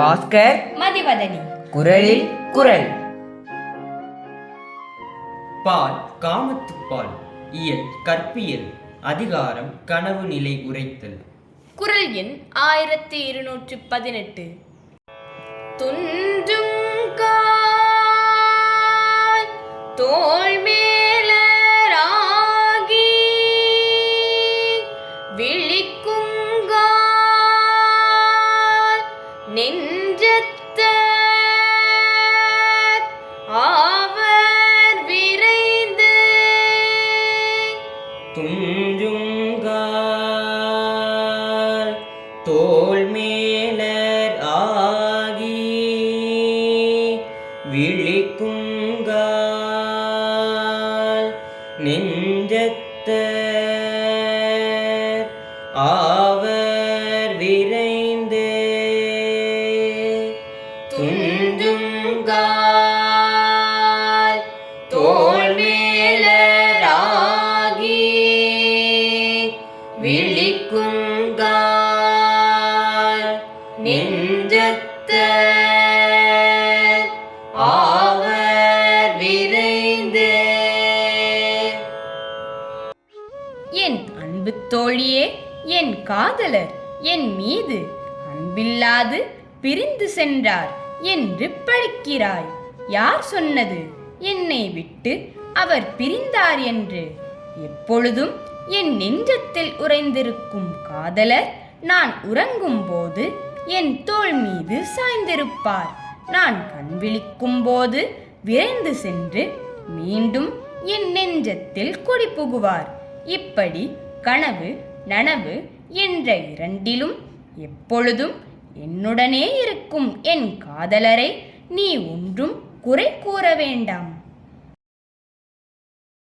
பாஸ்கர் மதிவதனி. குரலில் குரல். பால் காமத்துப்பால். இயல் கற்பியல். அதிகாரம் கனவு நிலை உரைத்தல். குரல் எண் 1218. துஞ்சுங்கால் தோள் மேலராகி விழிக்குங்கால் நெஞ்சத்த ஆவர் விரைந்து துஞ்சுங்கால் தோள் மேலர் ஆகி விழிக்குங்கால் நெஞ்சத்த ஆவர் விரைந்து துஞ்சுங்கால் தோள் மேலராகி விழிக்குங்கால் நெஞ்சத்த ஆவர் விரைந்து. என் அன்பு தோழியே, என் காதலர் என் மீது அன்பில்லாது பிரிந்து சென்றார் என்று பழிக்கிறாய். யார் சொன்னது என்னை விட்டு அவர் பிரிந்தார் என்று? எப்பொழுதும் என் நெஞ்சத்தில் உறைந்திருக்கும் காதலர் நான் உறங்கும் போது என் தோள் மீது சாய்ந்திருப்பார். நான் கண் விழிக்கும் போது விரைந்து சென்று மீண்டும் என் நெஞ்சத்தில் குடி புகுவார். இப்படி கனவு நனவு என்ற இரண்டிலும் எப்பொழுதும் என்னுடனே இருக்கும் என் காதலரை நீ ஒன்றும் குறை கூற வேண்டாம்.